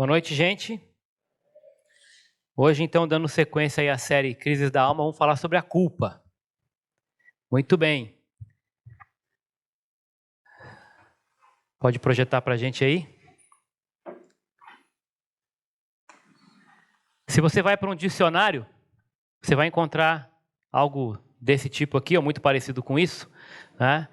Boa noite, gente. Hoje, então, dando sequência aí à série Crises da Alma, vamos falar sobre a culpa. Muito bem. Pode projetar para a gente aí? Se você vai para um dicionário, você vai encontrar algo desse tipo aqui, ou muito parecido com isso, né?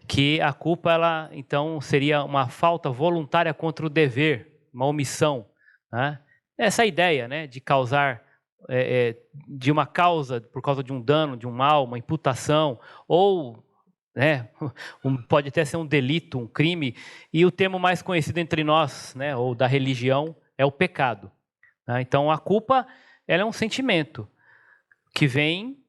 Que a culpa, ela, então, seria uma falta voluntária contra o dever, uma omissão, né? Essa ideia, né, de causar, de uma causa, por causa de um dano, de um mal, uma imputação, ou, né, pode até ser um delito, um crime, e o termo mais conhecido entre nós, né, ou da religião, é o pecado. Né? Então, a culpa, ela é um sentimento que vem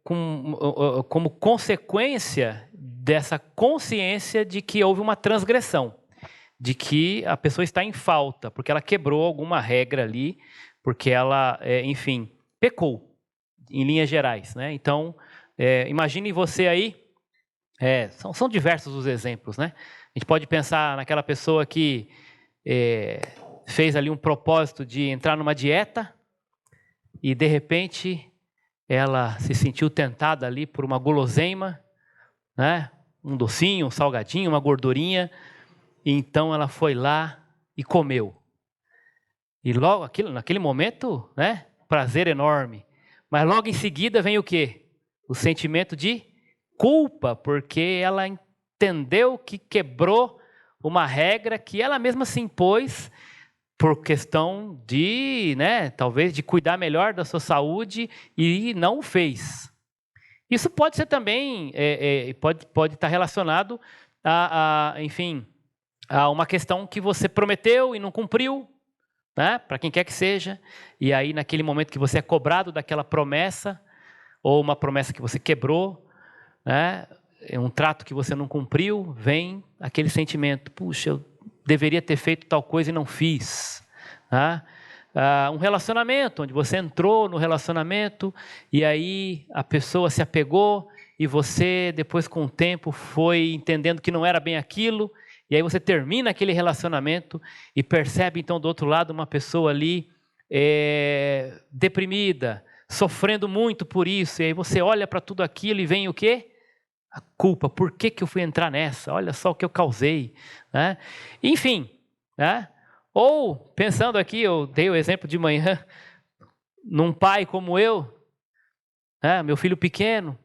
como consequência dessa consciência de que houve uma transgressão, de que a pessoa está em falta, porque ela quebrou alguma regra ali, porque ela, enfim, pecou, em linhas gerais. Né? Então, imagine você aí, são diversos os exemplos, né? A gente pode pensar naquela pessoa que fez ali um propósito de entrar numa dieta e, de repente, ela se sentiu tentada ali por uma guloseima, né? Um docinho, um salgadinho, uma gordurinha, e então ela foi lá e comeu. E logo, naquele momento, né? Prazer enorme. Mas logo em seguida vem o quê? O sentimento de culpa, porque ela entendeu que quebrou uma regra que ela mesma se impôs por questão de, né, talvez de cuidar melhor da sua saúde e não o fez. Isso pode ser também, pode estar relacionado enfim, a uma questão que você prometeu e não cumpriu, né, para quem quer que seja, e aí naquele momento que você é cobrado daquela promessa, ou uma promessa que você quebrou, né, um trato que você não cumpriu, vem aquele sentimento, puxa, eu deveria ter feito tal coisa e não fiz. Tá? Um relacionamento, onde você entrou no relacionamento e aí a pessoa se apegou e você, depois com o tempo, foi entendendo que não era bem aquilo, e aí você termina aquele relacionamento e percebe então do outro lado uma pessoa ali deprimida, sofrendo muito por isso, e aí você olha para tudo aquilo e vem o quê? A culpa, por que eu fui entrar nessa? Olha só o que eu causei. Né? Enfim, né? Ou, pensando aqui, eu dei o exemplo de manhã, num pai como eu, né? Meu filho pequeno,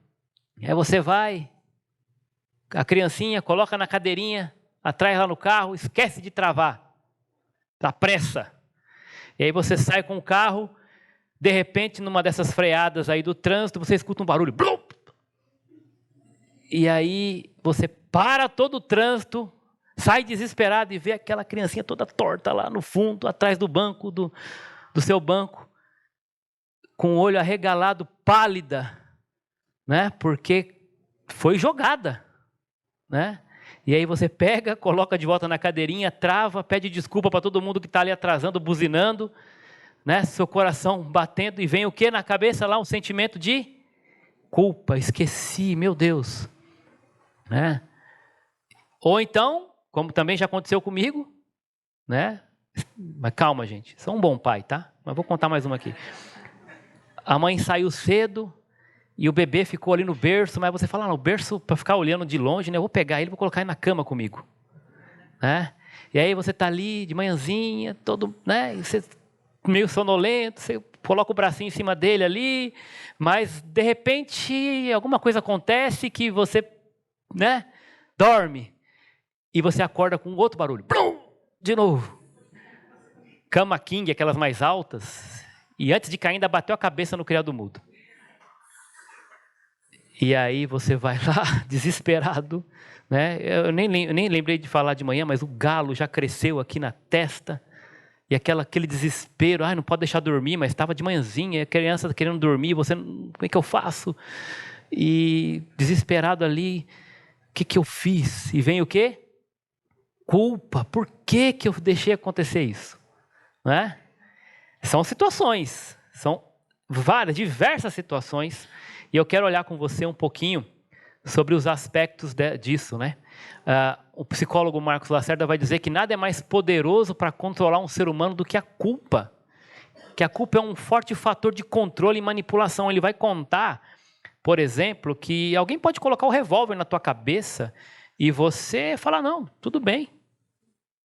aí você vai, a criancinha coloca na cadeirinha, atrás lá no carro, esquece de travar, dá pressa. E aí você sai com o carro, de repente, numa dessas freadas aí do trânsito, você escuta um barulho, blum! E aí você para todo o trânsito, sai desesperado e vê aquela criancinha toda torta lá no fundo, atrás do banco, do seu banco, com o olho arregalado, pálida, né? Porque foi jogada, né? E aí você pega, coloca de volta na cadeirinha, trava, pede desculpa para todo mundo que está ali atrasando, buzinando, né? Seu coração batendo, e vem o que na cabeça lá? Um sentimento de culpa, esqueci, meu Deus. Né? Ou então, como também já aconteceu comigo, né? Mas calma, gente, sou um bom pai, tá? Mas vou contar mais uma aqui. A mãe saiu cedo e o bebê ficou ali no berço, mas você fala, no berço, para ficar olhando de longe, né? Eu vou pegar ele e vou colocar ele na cama comigo. Né? E aí você está ali de manhãzinha, todo, né? E você meio sonolento, você coloca o bracinho em cima dele ali, mas de repente alguma coisa acontece que você, né, dorme e você acorda com outro barulho, blum, de novo. Cama king, aquelas mais altas, e antes de cair ainda bateu a cabeça no criado mudo. E aí você vai lá, desesperado, né? Eu nem lembrei de falar de manhã, mas o galo já cresceu aqui na testa, e aquele desespero, não pode deixar dormir, mas estava de manhãzinha, a criança querendo dormir, você, como é que eu faço? E desesperado ali, o que eu fiz? E vem o quê? Culpa, por que eu deixei acontecer isso? Né? São situações, são várias, diversas situações, e eu quero olhar com você um pouquinho sobre os aspectos disso, né? O psicólogo Marcos Lacerda vai dizer que nada é mais poderoso para controlar um ser humano do que a culpa. Que a culpa é um forte fator de controle e manipulação. Ele vai contar, por exemplo, que alguém pode colocar o revólver na tua cabeça e você falar, não, tudo bem.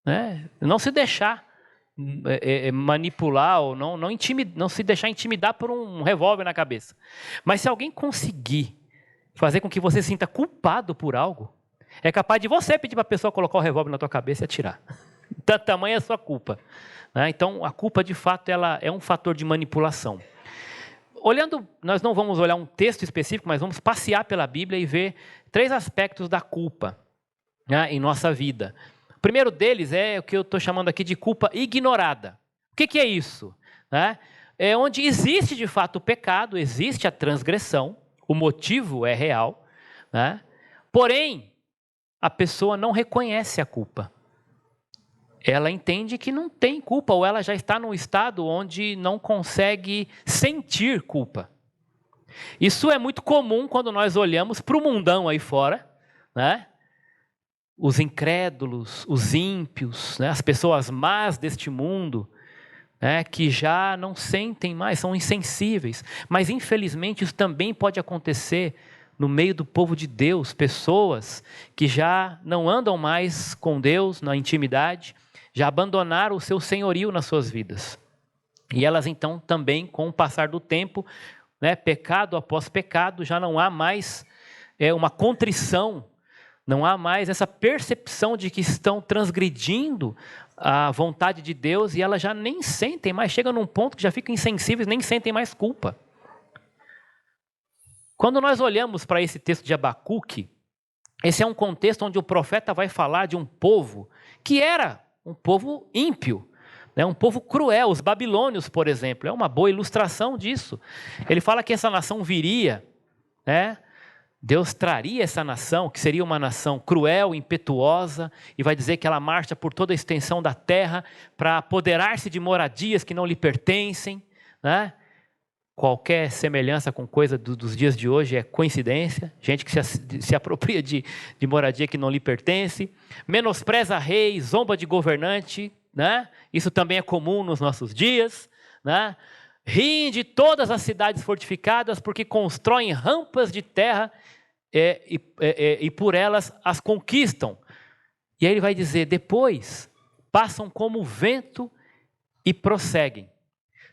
Né? Não se deixar manipular ou não se deixar intimidar por um revólver na cabeça. Mas se alguém conseguir fazer com que você se sinta culpado por algo, é capaz de você pedir para a pessoa colocar o revólver na tua cabeça e atirar. Tamanha é a sua culpa. Né? Então, a culpa, de fato, ela é um fator de manipulação. Nós não vamos olhar um texto específico, mas vamos passear pela Bíblia e ver 3 aspectos da culpa, né, em nossa vida. O primeiro deles é o que eu estou chamando aqui de culpa ignorada. O que é isso? Né? É onde existe, de fato, o pecado, existe a transgressão, o motivo é real, né? Porém, a pessoa não reconhece a culpa. Ela entende que não tem culpa, ou ela já está num estado onde não consegue sentir culpa. Isso é muito comum quando nós olhamos para o mundão aí fora, né? Os incrédulos, os ímpios, né? As pessoas más deste mundo, né? Que já não sentem mais, são insensíveis. Mas infelizmente isso também pode acontecer no meio do povo de Deus, pessoas que já não andam mais com Deus na intimidade, já abandonaram o seu senhorio nas suas vidas. E elas então também, com o passar do tempo, né, pecado após pecado, já não há mais uma contrição, não há mais essa percepção de que estão transgredindo a vontade de Deus e elas já nem sentem mais, chegam num ponto que já ficam insensíveis, nem sentem mais culpa. Quando nós olhamos para esse texto de Abacuque, esse é um contexto onde o profeta vai falar de um povo que era um povo ímpio, né, um povo cruel. Os babilônios, por exemplo, é uma boa ilustração disso. Ele fala que essa nação viria, né? Deus traria essa nação, que seria uma nação cruel, impetuosa, e vai dizer que ela marcha por toda a extensão da terra para apoderar-se de moradias que não lhe pertencem. Né? Qualquer semelhança com coisa dos dias de hoje é coincidência, gente que se apropria de moradia que não lhe pertence, menospreza rei, zomba de governante, né? Isso também é comum nos nossos dias, né? Riem de todas as cidades fortificadas porque constroem rampas de terra e por elas as conquistam. E aí ele vai dizer, depois passam como vento e prosseguem.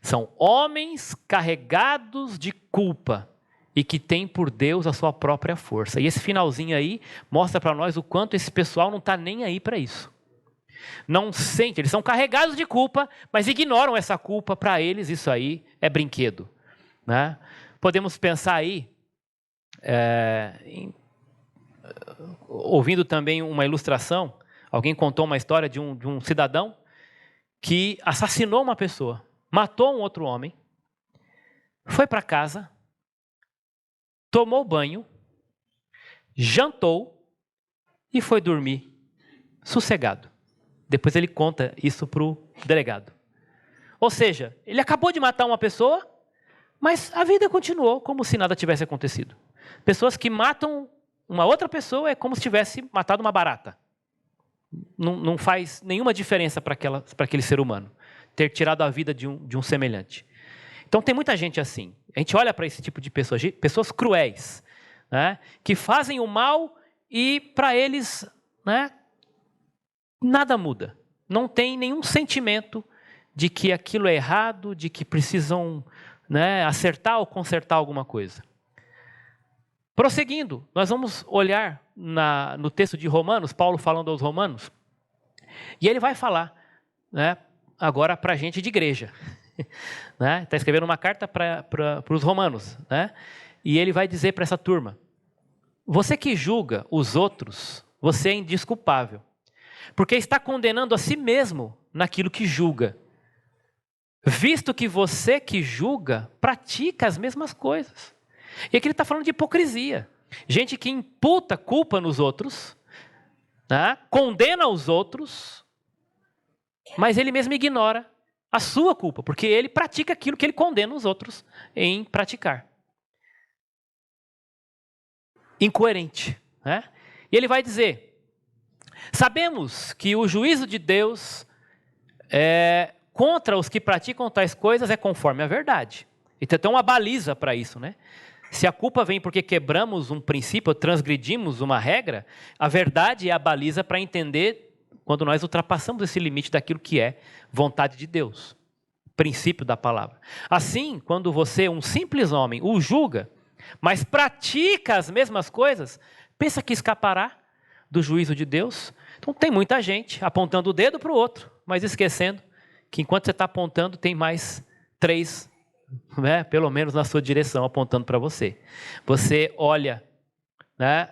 São homens carregados de culpa e que têm por Deus a sua própria força. E esse finalzinho aí mostra para nós o quanto esse pessoal não está nem aí para isso. Não sente, eles são carregados de culpa, mas ignoram essa culpa. Para eles isso aí é brinquedo. Né? Podemos pensar aí, ouvindo também uma ilustração, alguém contou uma história de um cidadão que assassinou uma pessoa, matou um outro homem, foi para casa, tomou banho, jantou e foi dormir sossegado. Depois ele conta isso para o delegado. Ou seja, ele acabou de matar uma pessoa, mas a vida continuou como se nada tivesse acontecido. Pessoas que matam uma outra pessoa é como se tivesse matado uma barata. Não faz nenhuma diferença para aquele ser humano ter tirado a vida de um semelhante. Então tem muita gente assim. A gente olha para esse tipo de pessoas, pessoas cruéis, né, que fazem o mal e para eles, né, nada muda. Não tem nenhum sentimento de que aquilo é errado, de que precisam, né, acertar ou consertar alguma coisa. Prosseguindo, nós vamos olhar no texto de Romanos, Paulo falando aos Romanos, e ele vai falar, né, agora para a gente de igreja. Né? Está escrevendo uma carta para os romanos, né? E ele vai dizer para essa turma, você que julga os outros, você é indesculpável, porque está condenando a si mesmo naquilo que julga, visto que você que julga pratica as mesmas coisas. E aqui ele está falando de hipocrisia, gente que imputa culpa nos outros, né? Condena os outros, mas ele mesmo ignora a sua culpa, porque ele pratica aquilo que ele condena os outros em praticar. incoerente, né? E ele vai dizer: sabemos que o juízo de Deus contra os que praticam tais coisas é conforme a verdade. Então tem uma baliza para isso, né? Se a culpa vem porque quebramos um princípio, ou transgredimos uma regra, a verdade é a baliza para entender quando nós ultrapassamos esse limite daquilo que é vontade de Deus, princípio da palavra. Assim, quando você, um simples homem, o julga, mas pratica as mesmas coisas, pensa que escapará do juízo de Deus? Então tem muita gente apontando o dedo para o outro, mas esquecendo que enquanto você está apontando, tem mais 3, né, pelo menos na sua direção, apontando para você. Você olha, né,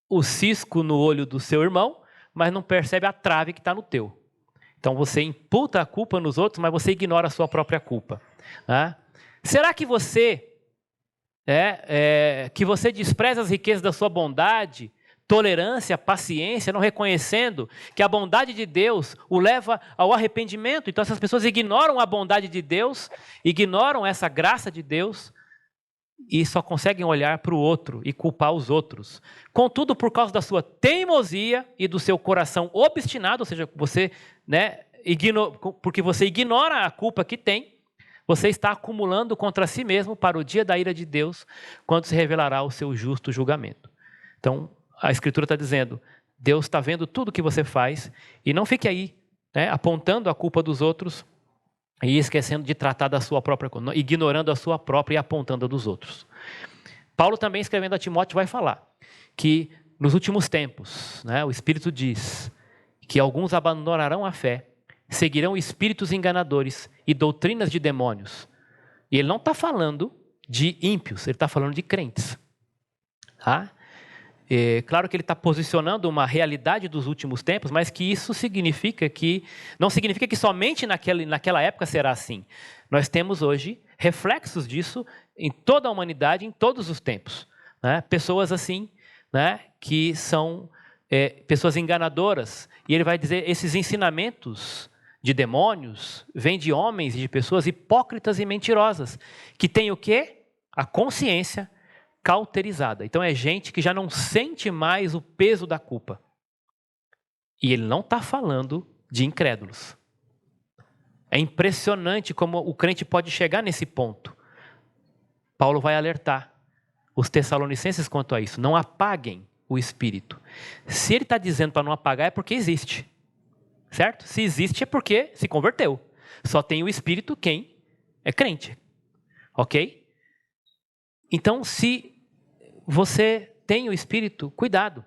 o cisco no olho do seu irmão, mas não percebe a trave que está no teu. Então você imputa a culpa nos outros, mas você ignora a sua própria culpa, né? Será que você despreza as riquezas da sua bondade, tolerância, paciência, não reconhecendo que a bondade de Deus o leva ao arrependimento? Então essas pessoas ignoram a bondade de Deus, ignoram essa graça de Deus e só conseguem olhar para o outro e culpar os outros. Contudo, por causa da sua teimosia e do seu coração obstinado, ou seja, você, porque você ignora a culpa que tem, você está acumulando contra si mesmo para o dia da ira de Deus, quando se revelará o seu justo julgamento. Então, a Escritura está dizendo: Deus está vendo tudo que você faz e não fique aí, né, apontando a culpa dos outros e esquecendo de tratar da sua própria, ignorando a sua própria e apontando a dos outros. Paulo também, escrevendo a Timóteo, vai falar que nos últimos tempos, né, o Espírito diz que alguns abandonarão a fé, seguirão espíritos enganadores e doutrinas de demônios. E ele não está falando de ímpios, ele está falando de crentes. Tá? Claro que ele está posicionando uma realidade dos últimos tempos, mas que isso significa que, não significa que somente naquela época será assim. Nós temos hoje reflexos disso em toda a humanidade, em todos os tempos, né? Pessoas assim, né, que são pessoas enganadoras, e ele vai dizer: esses ensinamentos de demônios vêm de homens e de pessoas hipócritas e mentirosas, que têm o quê? A consciência cauterizada. Então é gente que já não sente mais o peso da culpa. E ele não está falando de incrédulos. É impressionante como o crente pode chegar nesse ponto. Paulo vai alertar os tessalonicenses quanto a isso. Não apaguem o espírito. Se ele está dizendo para não apagar, é porque existe. Certo? Se existe é porque se converteu. Só tem o espírito quem é crente. Ok? Então, se você tem o Espírito, cuidado.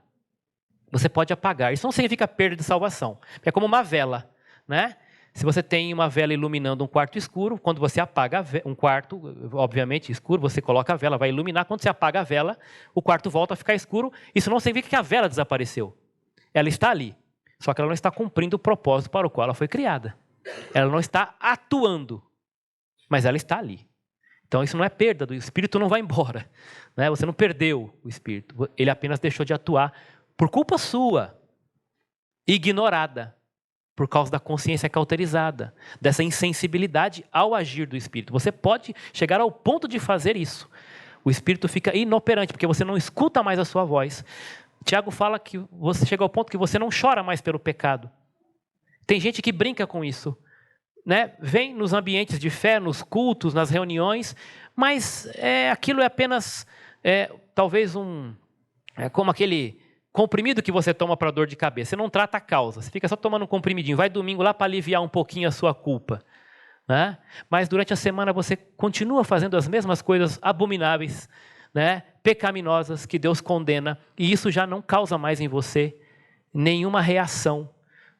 Você pode apagar. Isso não significa perda de salvação. É como uma vela, né? Se você tem uma vela iluminando um quarto escuro, quando você apaga um quarto, obviamente escuro, você coloca a vela, vai iluminar. Quando você apaga a vela, o quarto volta a ficar escuro. Isso não significa que a vela desapareceu. Ela está ali. Só que ela não está cumprindo o propósito para o qual ela foi criada. Ela não está atuando, mas ela está ali. Então isso não é perda do Espírito, não vai embora, né? Você não perdeu o Espírito, ele apenas deixou de atuar por culpa sua, ignorada, por causa da consciência cauterizada, dessa insensibilidade ao agir do Espírito. Você pode chegar ao ponto de fazer isso. O Espírito fica inoperante, porque você não escuta mais a sua voz. Tiago fala que você chega ao ponto que você não chora mais pelo pecado. Tem gente que brinca com isso, né? Vem nos ambientes de fé, nos cultos, nas reuniões, mas aquilo é apenas, talvez como aquele comprimido que você toma para dor de cabeça. Você não trata a causa, você fica só tomando um comprimidinho. Vai domingo lá para aliviar um pouquinho a sua culpa, né? Mas durante a semana você continua fazendo as mesmas coisas abomináveis, né? Pecaminosas, que Deus condena, e isso já não causa mais em você nenhuma reação,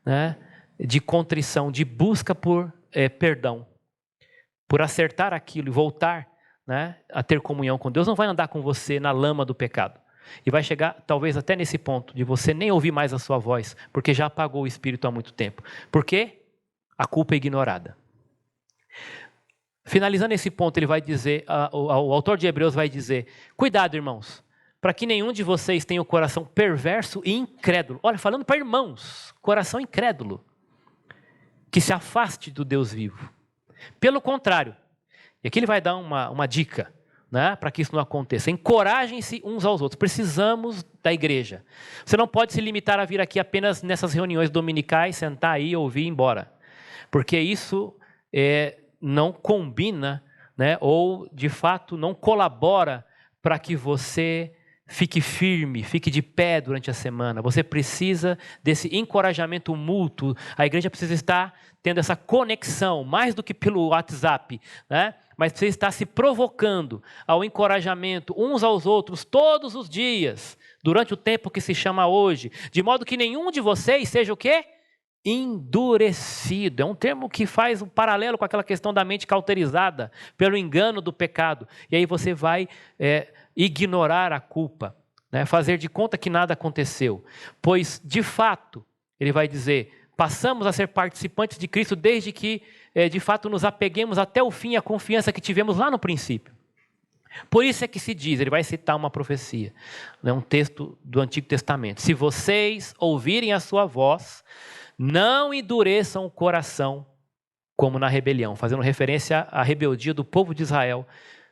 né, de contrição, de busca por perdão, por acertar aquilo e voltar, né, a ter comunhão com Deus. Não vai andar com você na lama do pecado. E vai chegar talvez até nesse ponto de você nem ouvir mais a sua voz, porque já apagou o Espírito há muito tempo. Por quê? A culpa é ignorada. Finalizando esse ponto, ele vai dizer, o autor de Hebreus vai dizer: cuidado, irmãos, para que nenhum de vocês tenha o coração perverso e incrédulo. Olha, falando para irmãos, coração incrédulo, que se afaste do Deus vivo. Pelo contrário, e aqui ele vai dar uma dica: né, para que isso não aconteça. Encorajem-se uns aos outros. Precisamos da igreja. Você não pode se limitar a vir aqui apenas nessas reuniões dominicais, sentar aí, ouvir e ir embora. Porque isso não combina, né, ou de fato não colabora para que você fique firme, fique de pé durante a semana. Você precisa desse encorajamento mútuo. A igreja precisa estar tendo essa conexão, mais do que pelo WhatsApp, né? Mas precisa estar se provocando ao encorajamento uns aos outros todos os dias, durante o tempo que se chama hoje, de modo que nenhum de vocês seja o quê? Endurecido. É um termo que faz um paralelo com aquela questão da mente cauterizada pelo engano do pecado. E aí você vai ignorar a culpa, né? Fazer de conta que nada aconteceu. Pois, de fato, ele vai dizer, passamos a ser participantes de Cristo desde que, de fato, nos apeguemos até o fim à confiança que tivemos lá no princípio. Por isso é que se diz, ele vai citar uma profecia, né? Um texto do Antigo Testamento. Se vocês ouvirem a sua voz, não endureçam o coração como na rebelião, fazendo referência à rebeldia do povo de Israel,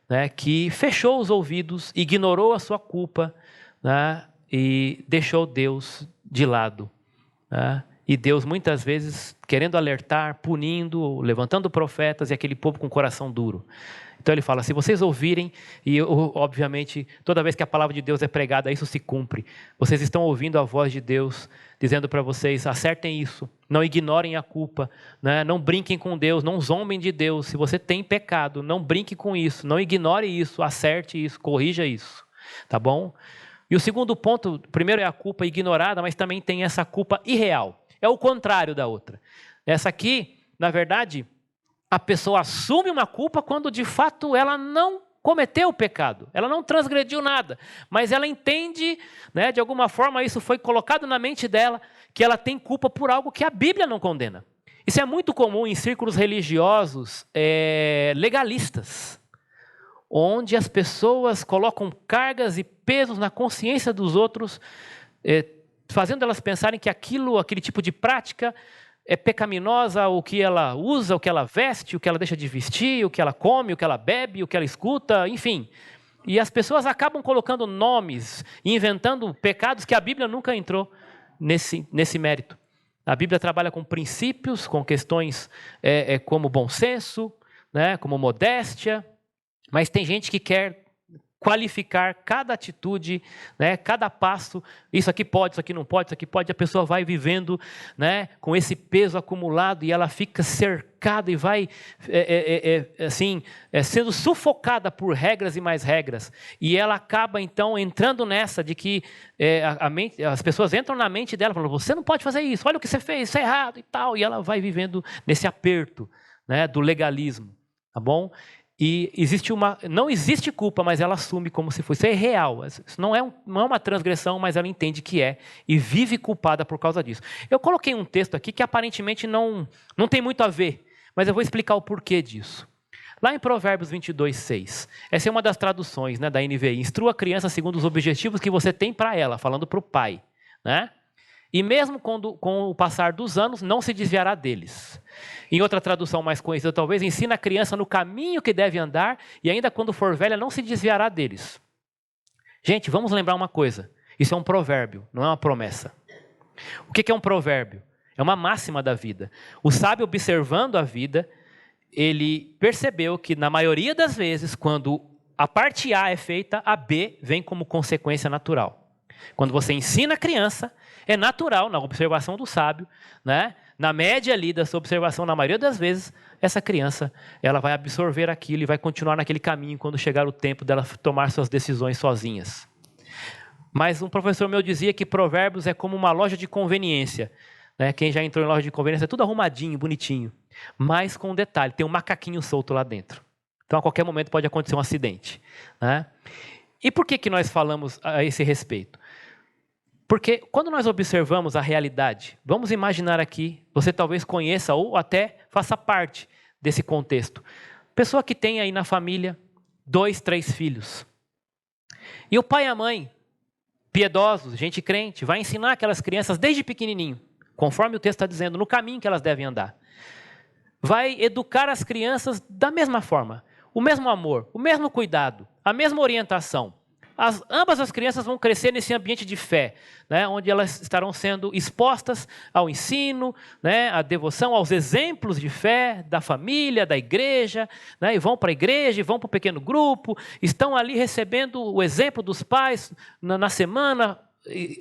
né, que fechou os ouvidos, ignorou a sua culpa, né, e deixou Deus de lado. Né, e Deus muitas vezes querendo alertar, punindo, levantando profetas e aquele povo com coração duro. Então ele fala, se vocês ouvirem, e obviamente toda vez que a palavra de Deus é pregada, isso se cumpre. Vocês estão ouvindo a voz de Deus, dizendo para vocês, acertem isso, não ignorem a culpa, né? Não brinquem com Deus, não zombem de Deus. Se você tem pecado, não brinque com isso, não ignore isso, acerte isso, corrija isso, tá bom? E o segundo ponto, primeiro é a culpa ignorada, mas também tem essa culpa irreal. É o contrário da outra. Essa aqui, na verdade, a pessoa assume uma culpa quando de fato ela não cometeu o pecado, ela não transgrediu nada, mas ela entende, né, de alguma forma isso foi colocado na mente dela, que ela tem culpa por algo que a Bíblia não condena. Isso é muito comum em círculos religiosos legalistas, onde as pessoas colocam cargas e pesos na consciência dos outros, fazendo elas pensarem que aquele tipo de prática é pecaminosa, o que ela usa, o que ela veste, o que ela deixa de vestir, o que ela come, o que ela bebe, o que ela escuta, enfim. E as pessoas acabam colocando nomes, inventando pecados que a Bíblia nunca entrou nesse mérito. A Bíblia trabalha com princípios, com questões como bom senso, né, como modéstia, mas tem gente que quer qualificar cada atitude, né, cada passo, isso aqui pode, isso aqui não pode, isso aqui pode, a pessoa vai vivendo, né, com esse peso acumulado e ela fica cercada e vai sendo sufocada por regras e mais regras, e ela acaba então entrando nessa de que as pessoas entram na mente dela falando, você não pode fazer isso, olha o que você fez, isso é errado e tal, e ela vai vivendo nesse aperto, né, do legalismo, tá bom? E não existe culpa, mas ela assume como se fosse. Isso é real. Isso não é uma transgressão, mas ela entende que é. E vive culpada por causa disso. Eu coloquei um texto aqui que aparentemente não tem muito a ver. Mas eu vou explicar o porquê disso. Lá em Provérbios 22:6. Essa é uma das traduções, né, da NVI. Instrua a criança segundo os objetivos que você tem para ela. Falando para o pai. Né? E mesmo com o passar dos anos, não se desviará deles. Em outra tradução mais conhecida, talvez, ensina a criança no caminho que deve andar, e ainda quando for velha, não se desviará deles. Gente, vamos lembrar uma coisa. Isso é um provérbio, não é uma promessa. O que é um provérbio? É uma máxima da vida. O sábio, observando a vida, ele percebeu que, na maioria das vezes, quando a parte A é feita, a B vem como consequência natural. Quando você ensina a criança, é natural, na observação do sábio, né? Na média ali da sua observação, na maioria das vezes, essa criança ela vai absorver aquilo e vai continuar naquele caminho quando chegar o tempo dela tomar suas decisões sozinhas. Mas um professor meu dizia que Provérbios é como uma loja de conveniência. Né? Quem já entrou em loja de conveniência é tudo arrumadinho, bonitinho. Mas com um detalhe, tem um macaquinho solto lá dentro. Então a qualquer momento pode acontecer um acidente. Né? E por que nós falamos a esse respeito? Porque quando nós observamos a realidade, vamos imaginar aqui, você talvez conheça ou até faça parte desse contexto. Pessoa que tem aí na família 2, 3 filhos. E o pai e a mãe, piedosos, gente crente, vai ensinar aquelas crianças desde pequenininho, conforme o texto está dizendo, no caminho que elas devem andar. Vai educar as crianças da mesma forma, o mesmo amor, o mesmo cuidado, a mesma orientação. Ambas as crianças vão crescer nesse ambiente de fé, né, onde elas estarão sendo expostas ao ensino, né, à devoção, aos exemplos de fé da família, da igreja, né, e vão para a igreja, e vão para o pequeno grupo, estão ali recebendo o exemplo dos pais na semana,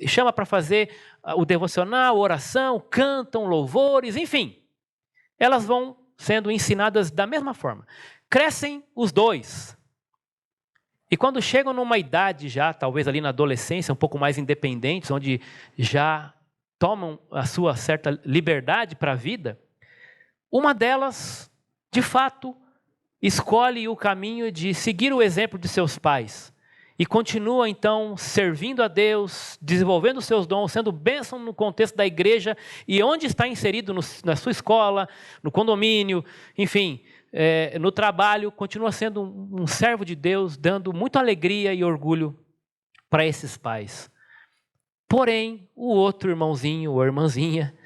chama para fazer o devocional, oração, cantam louvores, enfim. Elas vão sendo ensinadas da mesma forma. Crescem os dois. E quando chegam numa idade já, talvez ali na adolescência, um pouco mais independentes, onde já tomam a sua certa liberdade para a vida, uma delas, de fato, escolhe o caminho de seguir o exemplo de seus pais. E continua, então, servindo a Deus, desenvolvendo seus dons, sendo bênção no contexto da igreja e onde está inserido na sua escola, no condomínio, enfim, no trabalho, continua sendo um servo de Deus, dando muita alegria e orgulho para esses pais. Porém, o outro irmãozinho ou irmãzinha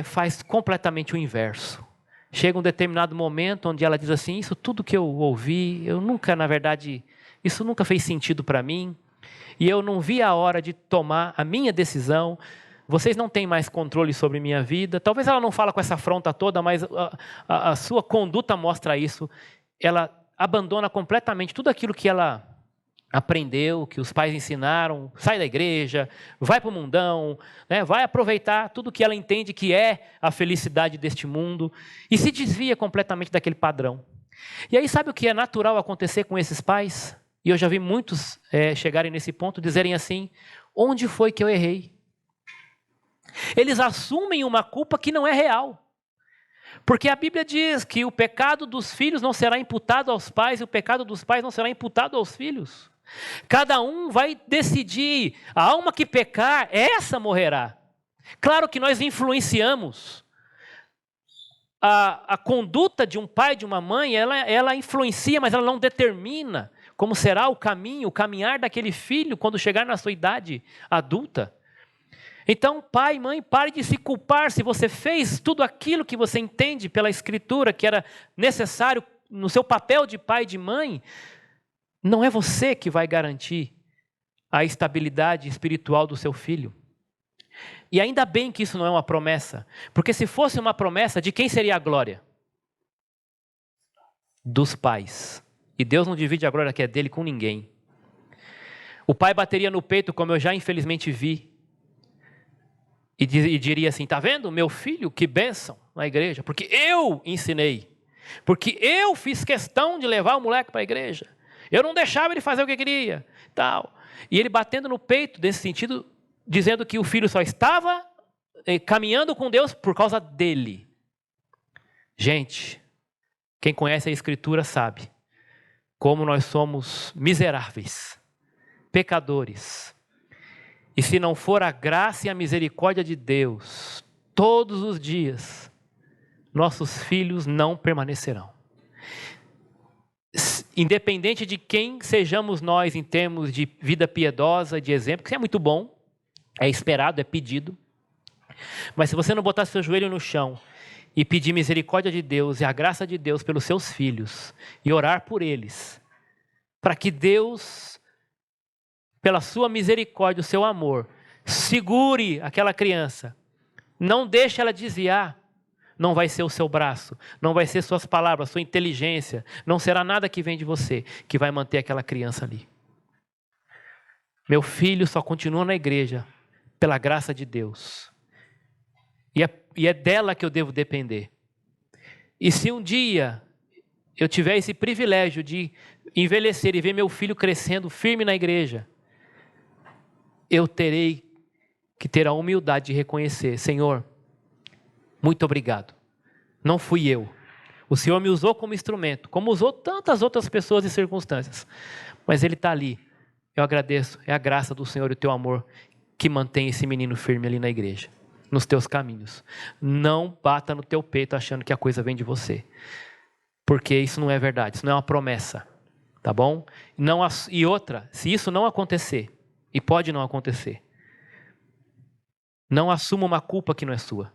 faz completamente o inverso. Chega um determinado momento onde ela diz assim, isso tudo que eu ouvi, eu nunca, na verdade, isso nunca fez sentido para mim, e eu não vi a hora de tomar a minha decisão. Vocês não têm mais controle sobre minha vida. Talvez ela não fala com essa afronta toda, mas a sua conduta mostra isso. Ela abandona completamente tudo aquilo que ela aprendeu, que os pais ensinaram, sai da igreja, vai para o mundão, né? Vai aproveitar tudo que ela entende que é a felicidade deste mundo e se desvia completamente daquele padrão. E aí sabe o que é natural acontecer com esses pais? E eu já vi muitos chegarem nesse ponto, dizerem assim, onde foi que eu errei? Eles assumem uma culpa que não é real. Porque a Bíblia diz que o pecado dos filhos não será imputado aos pais e o pecado dos pais não será imputado aos filhos. Cada um vai decidir, a alma que pecar, essa morrerá. Claro que nós influenciamos. A conduta de um pai e de uma mãe, ela influencia, mas ela não determina como será o caminho, o caminhar daquele filho quando chegar na sua idade adulta. Então, pai e mãe, pare de se culpar se você fez tudo aquilo que você entende pela Escritura, que era necessário no seu papel de pai e de mãe. Não é você que vai garantir a estabilidade espiritual do seu filho. E ainda bem que isso não é uma promessa, porque se fosse uma promessa, de quem seria a glória? Dos pais. E Deus não divide a glória que é dele com ninguém. O pai bateria no peito, como eu já infelizmente vi, e diria assim, tá vendo, meu filho, que bênção na igreja, porque eu ensinei, porque eu fiz questão de levar o moleque para a igreja, eu não deixava ele fazer o que queria, tal. E ele batendo no peito, nesse sentido, dizendo que o filho só estava caminhando com Deus por causa dele. Gente, quem conhece a Escritura sabe como nós somos miseráveis, pecadores. E se não for a graça e a misericórdia de Deus, todos os dias, nossos filhos não permanecerão. Independente de quem sejamos nós em termos de vida piedosa, de exemplo, que é muito bom, é esperado, é pedido. Mas se você não botar seu joelho no chão e pedir misericórdia de Deus e a graça de Deus pelos seus filhos e orar por eles, para que Deus, pela sua misericórdia, o seu amor, segure aquela criança, não deixe ela desviar, não vai ser o seu braço, não vai ser suas palavras, sua inteligência, não será nada que vem de você que vai manter aquela criança ali. Meu filho só continua na igreja pela graça de Deus. E é dela que eu devo depender. E se um dia eu tiver esse privilégio de envelhecer e ver meu filho crescendo firme na igreja, eu terei que ter a humildade de reconhecer, Senhor, muito obrigado. Não fui eu. O Senhor me usou como instrumento, como usou tantas outras pessoas e circunstâncias. Mas Ele está ali. Eu agradeço. É a graça do Senhor e o teu amor que mantém esse menino firme ali na igreja, nos teus caminhos. Não bata no teu peito achando que a coisa vem de você. Porque isso não é verdade, isso não é uma promessa. Tá bom? E outra, se isso não acontecer, e pode não acontecer, não assuma uma culpa que não é sua.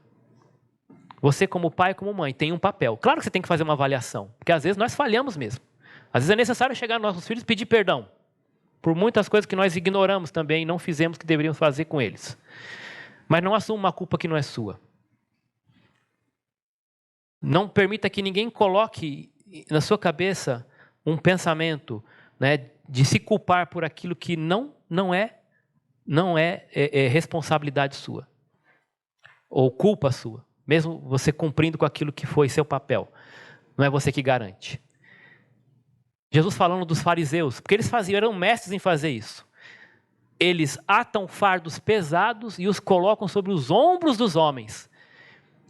Você como pai, como mãe, tem um papel. Claro que você tem que fazer uma avaliação, porque às vezes nós falhamos mesmo. Às vezes é necessário chegar nos nossos filhos e pedir perdão por muitas coisas que nós ignoramos também e não fizemos que deveríamos fazer com eles. Mas não assuma uma culpa que não é sua. Não permita que ninguém coloque na sua cabeça um pensamento, né, de se culpar por aquilo que não é responsabilidade sua. Ou culpa sua. Mesmo você cumprindo com aquilo que foi seu papel. Não é você que garante. Jesus falando dos fariseus, porque eles eram mestres em fazer isso. Eles atam fardos pesados e os colocam sobre os ombros dos homens.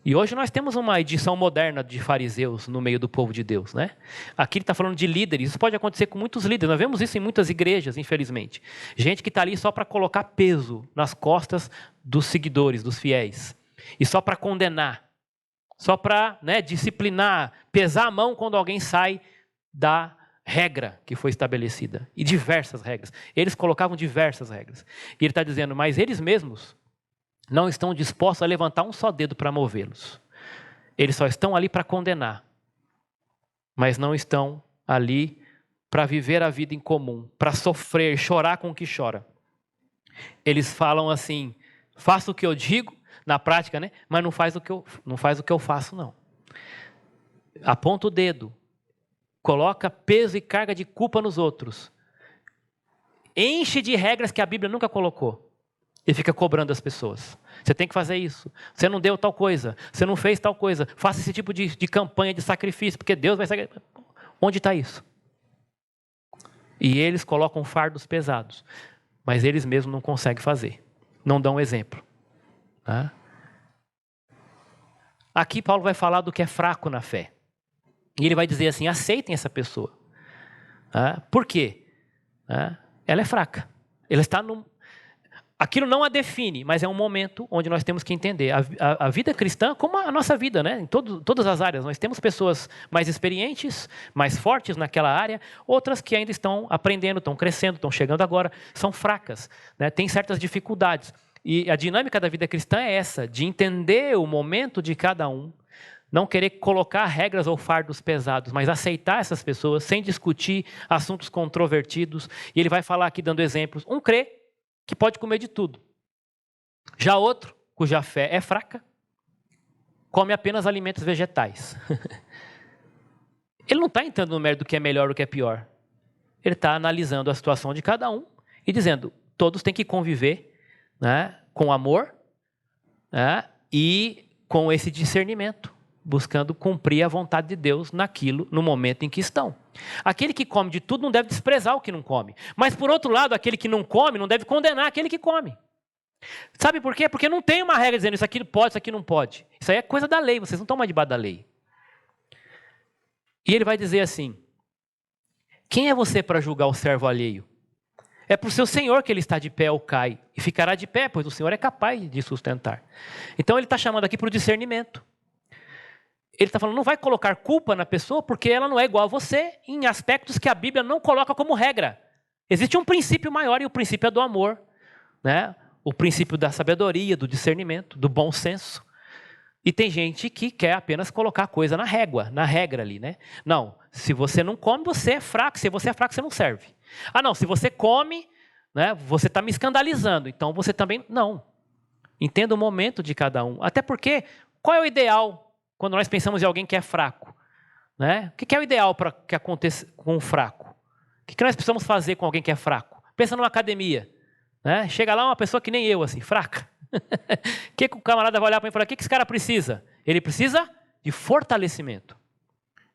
E hoje nós temos uma edição moderna de fariseus no meio do povo de Deus, né? Aqui ele está falando de líderes, isso pode acontecer com muitos líderes, nós vemos isso em muitas igrejas, infelizmente. Gente que está ali só para colocar peso nas costas dos seguidores, dos fiéis. E só para condenar, só para, né, disciplinar, pesar a mão quando alguém sai da regra que foi estabelecida. E diversas regras. Eles colocavam diversas regras. E ele está dizendo, mas eles mesmos não estão dispostos a levantar um só dedo para movê-los. Eles só estão ali para condenar. Mas não estão ali para viver a vida em comum, para sofrer, chorar com o que chora. Eles falam assim, faça o que eu digo, na prática, né? Mas não faz o que eu faço, não. Aponta o dedo. Coloca peso e carga de culpa nos outros. Enche de regras que a Bíblia nunca colocou. E fica cobrando as pessoas. Você tem que fazer isso. Você não deu tal coisa. Você não fez tal coisa. Faça esse tipo de campanha de sacrifício, porque Deus vai sacrificar. Onde está isso? E eles colocam fardos pesados. Mas eles mesmos não conseguem fazer. Não dão exemplo. Tá? Aqui Paulo vai falar do que é fraco na fé. E ele vai dizer assim, aceitem essa pessoa. Tá? Por quê? Tá? Ela é fraca. Ela está no... Aquilo não a define, mas é um momento onde nós temos que entender. A vida cristã, como a nossa vida, né? Em todas as áreas. Nós temos pessoas mais experientes, mais fortes naquela área, outras que ainda estão aprendendo, estão crescendo, estão chegando agora, são fracas, né? Tem certas dificuldades. E a dinâmica da vida cristã é essa, de entender o momento de cada um, não querer colocar regras ou fardos pesados, mas aceitar essas pessoas sem discutir assuntos controvertidos. E ele vai falar aqui dando exemplos. Um crê que pode comer de tudo. Já outro, cuja fé é fraca, come apenas alimentos vegetais. Ele não está entrando no mérito do que é melhor ou do que é pior. Ele está analisando a situação de cada um e dizendo, todos têm que conviver, né, com amor, né, e com esse discernimento, buscando cumprir a vontade de Deus naquilo, no momento em que estão. Aquele que come de tudo não deve desprezar o que não come. Mas, por outro lado, aquele que não come não deve condenar aquele que come. Sabe por quê? Porque não tem uma regra dizendo isso aqui pode, isso aqui não pode. Isso aí é coisa da lei, vocês não estão mais debaixo da lei. E ele vai dizer assim, quem é você para julgar o servo alheio? É para o seu Senhor que ele está de pé ou cai. E ficará de pé, pois o Senhor é capaz de sustentar. Então ele está chamando aqui para o discernimento. Ele está falando, não vai colocar culpa na pessoa porque ela não é igual a você em aspectos que a Bíblia não coloca como regra. Existe um princípio maior e o princípio é do amor, né? O princípio da sabedoria, do discernimento, do bom senso. E tem gente que quer apenas colocar coisa na regra ali, né? Não, se você não come, você é fraco. Se você é fraco, você não serve. Ah, não, se você come, né, você está me escandalizando. Então você também... Não. Entenda o momento de cada um. Até porque, qual é o ideal quando nós pensamos em alguém que é fraco? Né? O que é o ideal para que aconteça com um fraco? O que nós precisamos fazer com alguém que é fraco? Pensa numa academia. Né? Chega lá uma pessoa que nem eu, assim, fraca. O que o camarada vai olhar para mim e falar, o que esse cara precisa? Ele precisa de fortalecimento.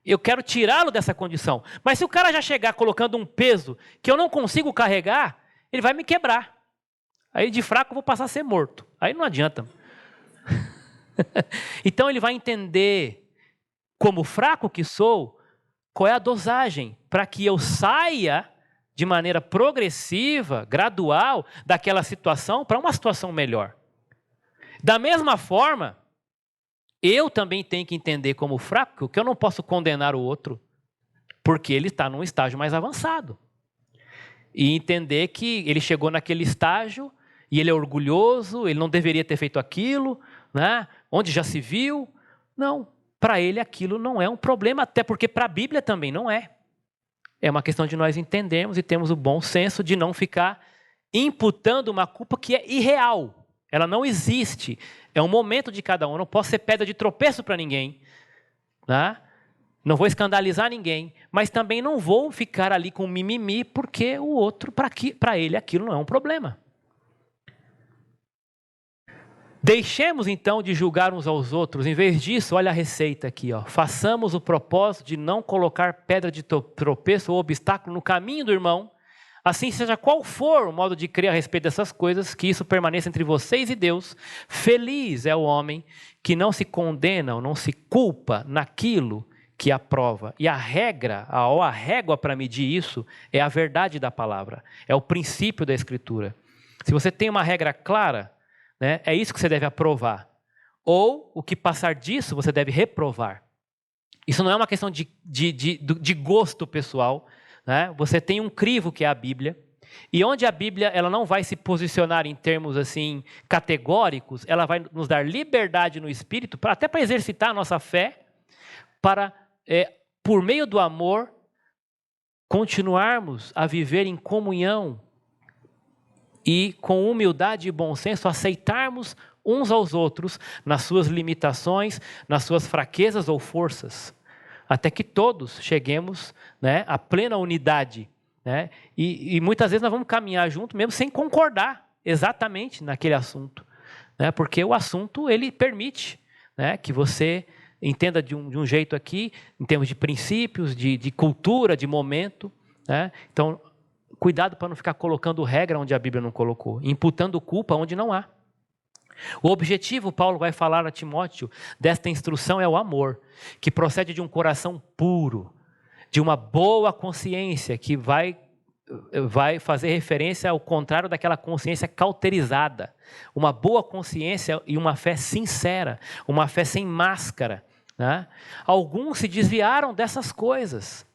Eu quero tirá-lo dessa condição. Mas se o cara já chegar colocando um peso que eu não consigo carregar, ele vai me quebrar. Aí de fraco eu vou passar a ser morto. Aí não adianta. Então ele vai entender, como fraco que sou, qual é a dosagem para que eu saia de maneira progressiva, gradual, daquela situação para uma situação melhor. Da mesma forma, eu também tenho que entender como fraco que eu não posso condenar o outro porque ele está num estágio mais avançado. E entender que ele chegou naquele estágio e ele é orgulhoso, ele não deveria ter feito aquilo, né? Onde já se viu. Não, para ele aquilo não é um problema, até porque para a Bíblia também não é. É uma questão de nós entendermos e termos o bom senso de não ficar imputando uma culpa que é irreal. Ela não existe. É um momento de cada um. Eu não posso ser pedra de tropeço para ninguém. Né? Não vou escandalizar ninguém. Mas também não vou ficar ali com mimimi porque o outro, para ele, aquilo não é um problema. Deixemos então de julgar uns aos outros. Em vez disso, olha a receita aqui. Façamos o propósito de não colocar pedra de tropeço ou obstáculo no caminho do irmão. Assim, seja qual for o modo de crer a respeito dessas coisas, que isso permaneça entre vocês e Deus. Feliz é o homem que não se condena ou não se culpa naquilo que aprova. E a régua para medir isso é a verdade da palavra. É o princípio da Escritura. Se você tem uma regra clara, né, é isso que você deve aprovar. Ou o que passar disso, você deve reprovar. Isso não é uma questão de gosto pessoal. Né? Você tem um crivo que é a Bíblia, e onde a Bíblia ela não vai se posicionar em termos assim categóricos, ela vai nos dar liberdade no espírito, até para exercitar a nossa fé, para, por meio do amor, continuarmos a viver em comunhão e com humildade e bom senso aceitarmos uns aos outros nas suas limitações, nas suas fraquezas ou forças. Até que todos cheguemos, né, à plena unidade. Né? E muitas vezes nós vamos caminhar junto mesmo sem concordar exatamente naquele assunto. Né? Porque o assunto ele permite, né, que você entenda de um jeito aqui, em termos de princípios, de cultura, de momento. Né? Então, cuidado para não ficar colocando regra onde a Bíblia não colocou, imputando culpa onde não há. O objetivo, Paulo vai falar a Timóteo, desta instrução é o amor, que procede de um coração puro, de uma boa consciência, que vai fazer referência ao contrário daquela consciência cauterizada. Uma boa consciência e uma fé sincera, uma fé sem máscara. Né? Alguns se desviaram dessas coisas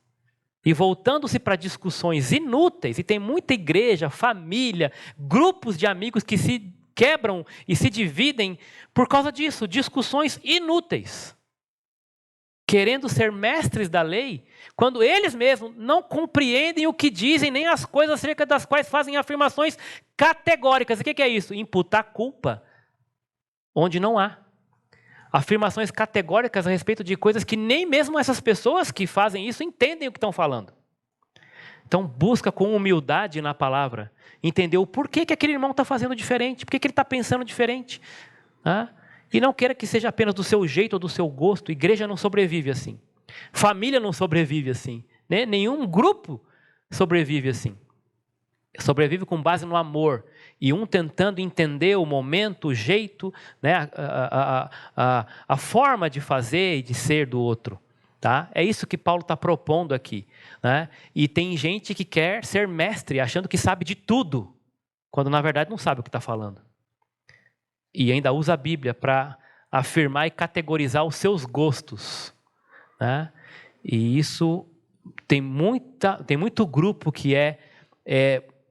e voltando-se para discussões inúteis, e tem muita igreja, família, grupos de amigos que se quebram e se dividem por causa disso, discussões inúteis. Querendo ser mestres da lei, quando eles mesmos não compreendem o que dizem, nem as coisas acerca das quais fazem afirmações categóricas. E o que é isso? Imputar culpa onde não há. Afirmações categóricas a respeito de coisas que nem mesmo essas pessoas que fazem isso entendem o que estão falando. Então busca com humildade na palavra, entender o porquê que aquele irmão está fazendo diferente, por que ele está pensando diferente. E não queira que seja apenas do seu jeito ou do seu gosto. Igreja não sobrevive assim. Família não sobrevive assim. Né? Nenhum grupo sobrevive assim. Sobrevive com base no amor. E um tentando entender o momento, o jeito, né? a forma de fazer e de ser do outro. Tá? É isso que Paulo está propondo aqui. Né? E tem gente que quer ser mestre, achando que sabe de tudo, quando na verdade não sabe o que está falando. E ainda usa a Bíblia para afirmar e categorizar os seus gostos. Né? E isso tem muito grupo que é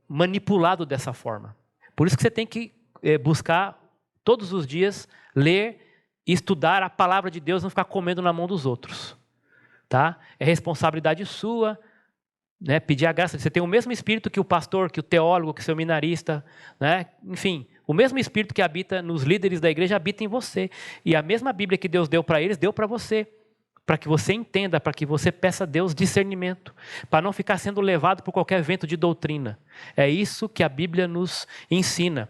manipulado dessa forma. Por isso que você tem que buscar todos os dias, ler e estudar a palavra de Deus, não ficar comendo na mão dos outros. Tá? É responsabilidade sua, né? Pedir a graça. Você tem o mesmo espírito que o pastor, que o teólogo, que o seminarista, né? Enfim, o mesmo espírito que habita nos líderes da igreja habita em você. E a mesma Bíblia que Deus deu para eles, deu para você. Para que você entenda, para que você peça a Deus discernimento. Para não ficar sendo levado por qualquer vento de doutrina. É isso que a Bíblia nos ensina.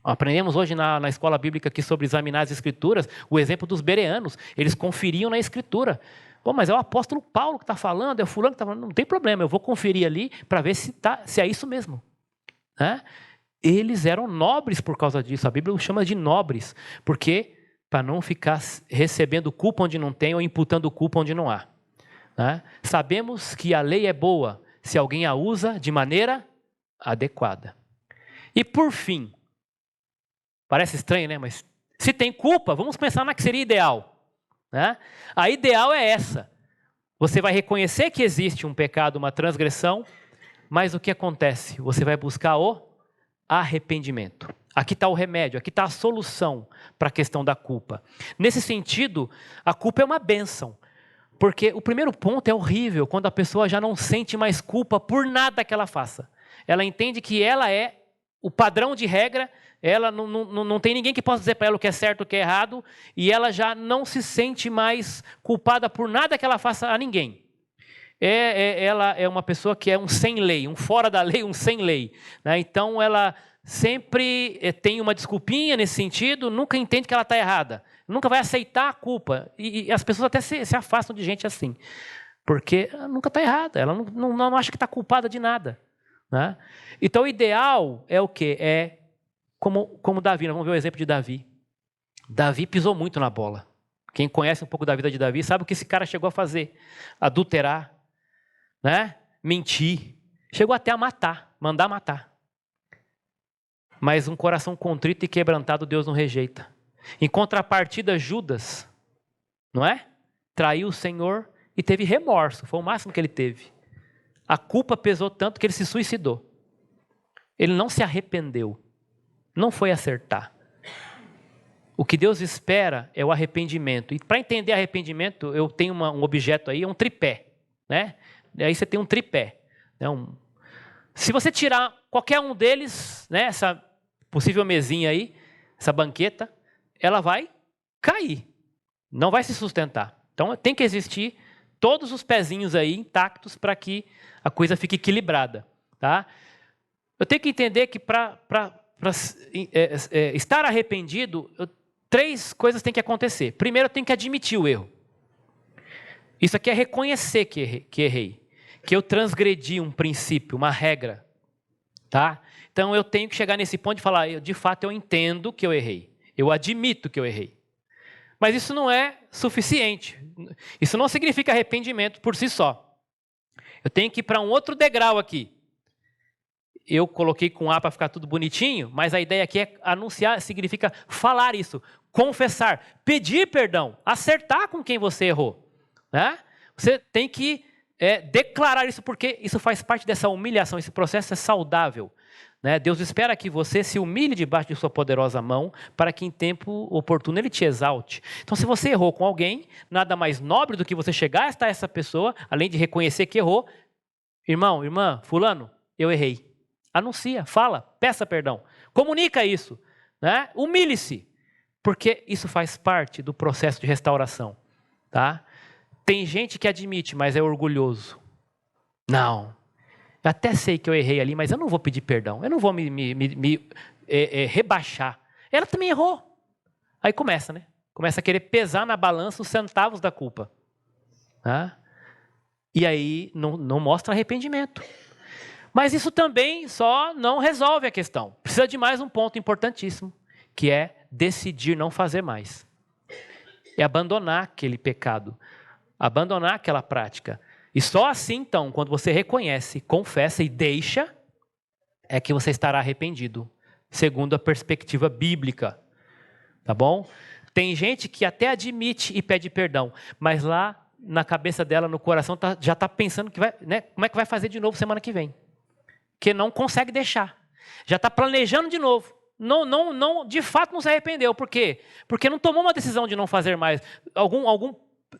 Aprendemos hoje na escola bíblica aqui sobre examinar as escrituras, o exemplo dos bereanos. Eles conferiam na escritura. Pô, mas é o apóstolo Paulo que está falando, é o fulano que está falando. Não tem problema, eu vou conferir ali para ver se é isso mesmo. Né? Eles eram nobres por causa disso. A Bíblia os chama de nobres. Porque para não ficar recebendo culpa onde não tem ou imputando culpa onde não há. Né? Sabemos que a lei é boa se alguém a usa de maneira adequada. E por fim, parece estranho, né? Mas se tem culpa, vamos pensar na que seria ideal. Né? A ideal é essa. Você vai reconhecer que existe um pecado, uma transgressão, mas o que acontece? Você vai buscar o arrependimento. Aqui está o remédio, aqui está a solução para a questão da culpa. Nesse sentido, a culpa é uma bênção, Porque o primeiro ponto é horrível, quando a pessoa já não sente mais culpa por nada que ela faça. Ela entende que ela é o padrão de regra, ela não tem ninguém que possa dizer para ela o que é certo e o que é errado, e ela já não se sente mais culpada por nada que ela faça a ninguém. Ela é uma pessoa que é um sem lei, um fora da lei, um sem lei. Né? Então ela sempre tem uma desculpinha nesse sentido, nunca entende que ela está errada, nunca vai aceitar a culpa. E as pessoas até se afastam de gente assim, porque ela nunca está errada, ela não acha que está culpada de nada. Né? Então o ideal é o quê? É como Davi, nós vamos ver o exemplo de Davi. Davi pisou muito na bola. Quem conhece um pouco da vida de Davi sabe o que esse cara chegou a fazer: adulterar, né? Mentir, chegou até a matar, mandar matar. Mas um coração contrito e quebrantado Deus não rejeita. Em contrapartida, Judas, não é? Traiu o Senhor e teve remorso, foi o máximo que ele teve. A culpa pesou tanto que ele se suicidou. Ele não se arrependeu, não foi acertar. O que Deus espera é o arrependimento. E para entender arrependimento, eu tenho um objeto aí, um tripé, né? Aí você tem um tripé. Né? Se você tirar qualquer um deles, né, essa possível mesinha aí, essa banqueta, ela vai cair, não vai se sustentar. Então tem que existir todos os pezinhos aí intactos para que a coisa fique equilibrada. Tá? Eu tenho que entender que para estar arrependido, 3 coisas têm que acontecer. Primeiro, eu tenho que admitir o erro. Isso aqui é reconhecer que errei, que eu transgredi um princípio, uma regra. Tá? Então eu tenho que chegar nesse ponto de falar, de fato eu entendo que eu errei. Eu admito que eu errei. Mas isso não é suficiente. Isso não significa arrependimento por si só. Eu tenho que ir para um outro degrau aqui. Eu coloquei com A para ficar tudo bonitinho, mas a ideia aqui é anunciar, significa falar isso, confessar, pedir perdão, acertar com quem você errou. Né? Você tem que declarar isso, porque isso faz parte dessa humilhação, esse processo é saudável. Né? Deus espera que você se humilhe debaixo de sua poderosa mão, para que em tempo oportuno Ele te exalte. Então, se você errou com alguém, nada mais nobre do que você chegar a essa pessoa, além de reconhecer que errou, irmão, irmã, fulano, eu errei. Anuncia, fala, peça perdão, comunica isso, né? Humilhe-se, porque isso faz parte do processo de restauração. Tá? Tem gente que admite, mas é orgulhoso. Não, eu até sei que eu errei ali, mas eu não vou pedir perdão, eu não vou me rebaixar. Ela também errou. Aí começa, né? Começa a querer pesar na balança os centavos da culpa. Tá? E aí não mostra arrependimento. Mas isso também só não resolve a questão. Precisa de mais um ponto importantíssimo, que é decidir não fazer mais. É abandonar aquele pecado, abandonar aquela prática. E só assim, então, quando você reconhece, confessa e deixa, é que você estará arrependido, segundo a perspectiva bíblica. Tá bom? Tem gente que até admite e pede perdão, mas lá na cabeça dela, no coração, já está pensando que vai, né, como é que vai fazer de novo semana que vem. Que não consegue deixar. Já está planejando de novo. De fato não se arrependeu. Por quê? Porque não tomou uma decisão de não fazer mais.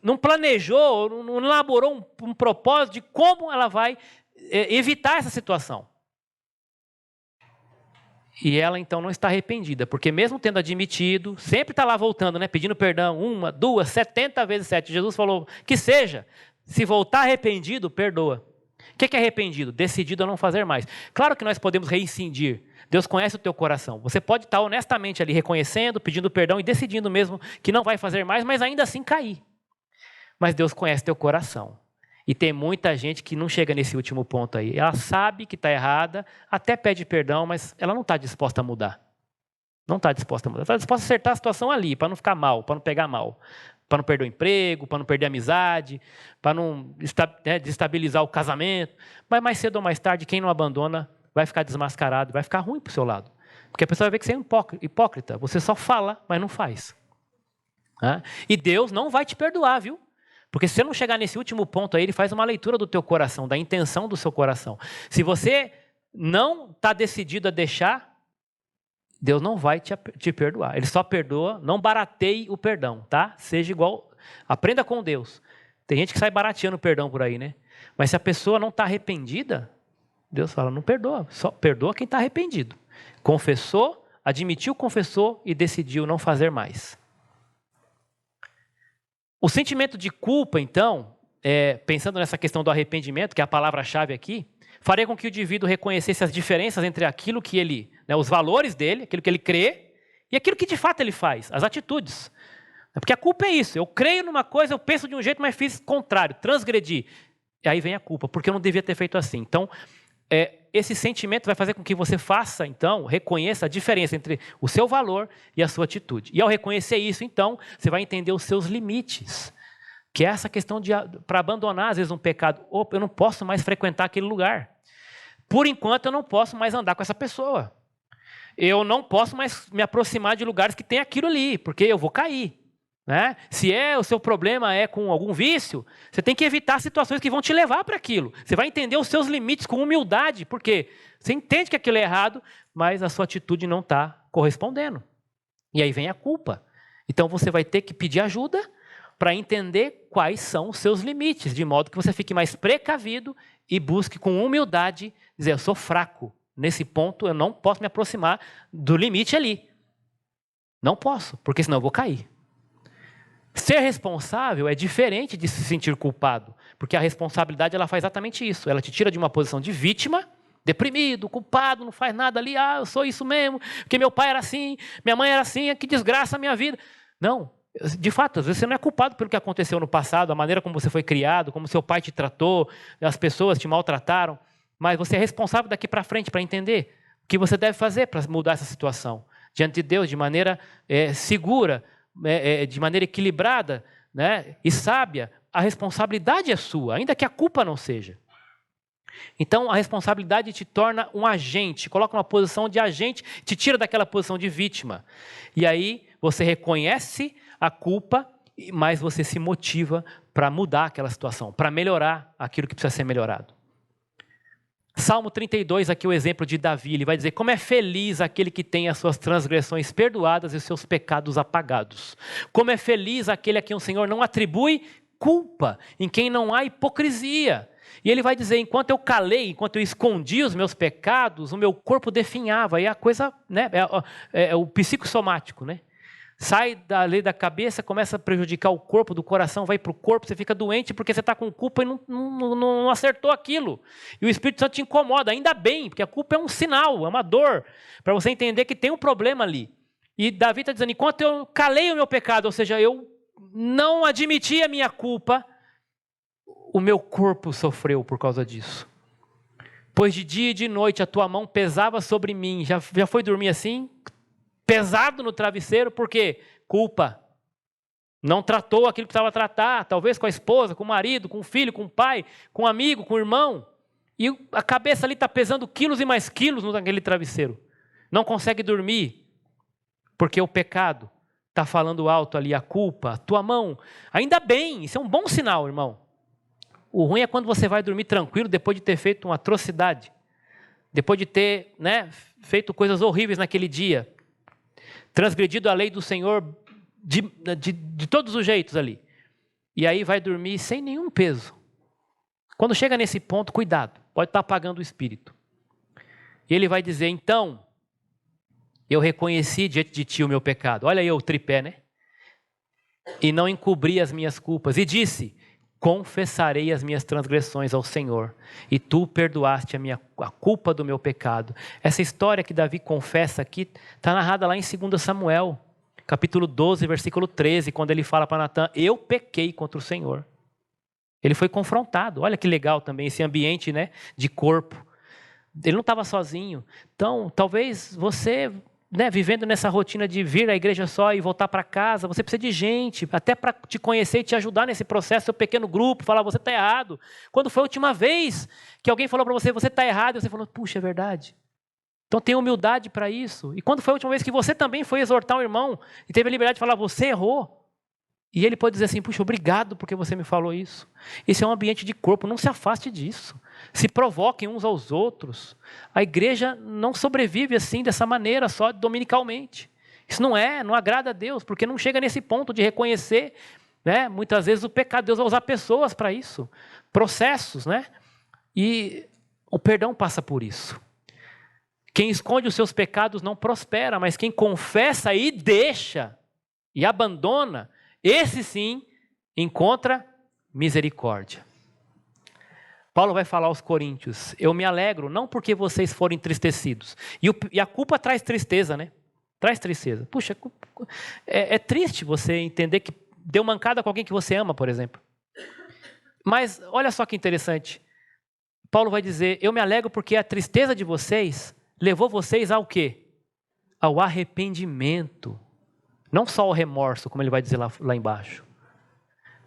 Não planejou, não elaborou um propósito de como ela vai evitar essa situação. E ela então não está arrependida, porque mesmo tendo admitido, sempre está lá voltando, né, pedindo perdão, 1, 2, 70 vezes 7. Jesus falou que seja, se voltar arrependido, perdoa. O que é arrependido? Decidido a não fazer mais. Claro que nós podemos reincidir. Deus conhece o teu coração. Você pode estar honestamente ali reconhecendo, pedindo perdão e decidindo mesmo que não vai fazer mais, mas ainda assim cair. Mas Deus conhece teu coração. E tem muita gente que não chega nesse último ponto aí. Ela sabe que está errada, até pede perdão, mas ela não está disposta a mudar. Não está disposta a mudar. Está disposta a acertar a situação ali, para não ficar mal, para não pegar mal. Para não perder o emprego, para não perder a amizade, para não desestabilizar o casamento. Mas mais cedo ou mais tarde, quem não abandona vai ficar desmascarado, vai ficar ruim para o seu lado. Porque a pessoa vai ver que você é hipócrita. Você só fala, mas não faz. E Deus não vai te perdoar, viu? Porque se você não chegar nesse último ponto aí, Ele faz uma leitura do teu coração, da intenção do seu coração. Se você não está decidido a deixar, Deus não vai te perdoar. Ele só perdoa, não barateie o perdão, tá? Seja igual, aprenda com Deus. Tem gente que sai barateando o perdão por aí, né? Mas se a pessoa não está arrependida, Deus fala, não perdoa, só perdoa quem está arrependido. Confessou, admitiu, confessou e decidiu não fazer mais. O sentimento de culpa, então, pensando nessa questão do arrependimento, que é a palavra-chave aqui, faria com que o indivíduo reconhecesse as diferenças entre aquilo que ele, os valores dele, aquilo que ele crê, e aquilo que de fato ele faz, as atitudes. Porque a culpa é isso, eu creio numa coisa, eu penso de um jeito, mas fiz contrário, transgredi. E aí vem a culpa, porque eu não devia ter feito assim. Então, esse sentimento vai fazer com que você faça, então, reconheça a diferença entre o seu valor e a sua atitude. E ao reconhecer isso, então, você vai entender os seus limites. Que é essa questão de, para abandonar, às vezes, um pecado. Opa, eu não posso mais frequentar aquele lugar. Por enquanto, eu não posso mais andar com essa pessoa. Eu não posso mais me aproximar de lugares que tem aquilo ali, porque eu vou cair. Né? Se o seu problema é com algum vício, você tem que evitar situações que vão te levar para aquilo. Você vai entender os seus limites com humildade, porque você entende que aquilo é errado, mas a sua atitude não está correspondendo. E aí vem a culpa. Então você vai ter que pedir ajuda para entender quais são os seus limites, de modo que você fique mais precavido e busque com humildade dizer, eu sou fraco, nesse ponto eu não posso me aproximar do limite ali. Não posso, porque senão eu vou cair. Ser responsável é diferente de se sentir culpado, porque a responsabilidade ela faz exatamente isso. Ela te tira de uma posição de vítima, deprimido, culpado, não faz nada ali, eu sou isso mesmo, porque meu pai era assim, minha mãe era assim, que desgraça a minha vida. Não, de fato, às vezes você não é culpado pelo que aconteceu no passado, a maneira como você foi criado, como seu pai te tratou, as pessoas te maltrataram, mas você é responsável daqui para frente para entender o que você deve fazer para mudar essa situação diante de Deus de maneira segura, de maneira equilibrada, né, e sábia. A responsabilidade é sua, ainda que a culpa não seja. Então a responsabilidade te torna um agente, coloca uma posição de agente, te tira daquela posição de vítima. E aí você reconhece a culpa, mas você se motiva para mudar aquela situação, para melhorar aquilo que precisa ser melhorado. Salmo 32, aqui o exemplo de Davi, ele vai dizer, como é feliz aquele que tem as suas transgressões perdoadas e os seus pecados apagados. Como é feliz aquele a quem o Senhor não atribui culpa, em quem não há hipocrisia. E ele vai dizer, enquanto eu calei, enquanto eu escondi os meus pecados, o meu corpo definhava. E a coisa, né, é o psicossomático, né? Sai dali da cabeça, começa a prejudicar o corpo, do coração vai para o corpo, você fica doente porque você está com culpa e não acertou aquilo. E o Espírito Santo te incomoda, ainda bem, porque a culpa é um sinal, é uma dor, para você entender que tem um problema ali. E Davi está dizendo, enquanto eu calei o meu pecado, ou seja, eu não admiti a minha culpa, o meu corpo sofreu por causa disso. Pois de dia e de noite a tua mão pesava sobre mim. Já foi dormir assim? Pesado no travesseiro, porque culpa. Não tratou aquilo que precisava tratar, talvez com a esposa, com o marido, com o filho, com o pai, com o amigo, com o irmão. E a cabeça ali está pesando quilos e mais quilos naquele travesseiro. Não consegue dormir, porque o pecado está falando alto ali, a culpa, a tua mão. Ainda bem, isso é um bom sinal, irmão. O ruim é quando você vai dormir tranquilo depois de ter feito uma atrocidade. Depois de ter, né, feito coisas horríveis naquele dia. Transgredido a lei do Senhor de todos os jeitos ali. E aí vai dormir sem nenhum peso. Quando chega nesse ponto, cuidado, pode estar apagando o espírito. E ele vai dizer, então, eu reconheci diante de ti o meu pecado. Olha aí o tripé, né? E não encobri as minhas culpas. E disse, confessarei as minhas transgressões ao Senhor, e tu perdoaste a culpa do meu pecado. Essa história que Davi confessa aqui, está narrada lá em 2 Samuel, capítulo 12, versículo 13, quando ele fala para Natã, eu pequei contra o Senhor. Ele foi confrontado, olha que legal também esse ambiente, né, de corpo. Ele não estava sozinho. Então, talvez você, né, vivendo nessa rotina de vir à igreja só e voltar para casa, você precisa de gente, até para te conhecer e te ajudar nesse processo, seu pequeno grupo, falar, você está errado. Quando foi a última vez que alguém falou para você, você está errado, e você falou, puxa, é verdade. Então tenha humildade para isso. E quando foi a última vez que você também foi exortar um irmão e teve a liberdade de falar, você errou. E ele pode dizer assim, puxa, obrigado porque você me falou isso. Esse é um ambiente de corpo, não se afaste disso. Se provoquem uns aos outros. A igreja não sobrevive assim, dessa maneira, só dominicalmente. Isso não agrada a Deus, porque não chega nesse ponto de reconhecer né? Muitas vezes o pecado, Deus vai usar pessoas para isso, processos, né? E o perdão passa por isso. Quem esconde os seus pecados não prospera, mas quem confessa e deixa e abandona, esse sim encontra misericórdia. Paulo vai falar aos coríntios: eu me alegro não porque vocês foram entristecidos. E a culpa traz tristeza, né? Traz tristeza. Puxa, é triste você entender que deu mancada com alguém que você ama, por exemplo. Mas olha só que interessante. Paulo vai dizer: eu me alegro porque a tristeza de vocês levou vocês ao quê? Ao arrependimento. Não só ao remorso, como ele vai dizer lá embaixo.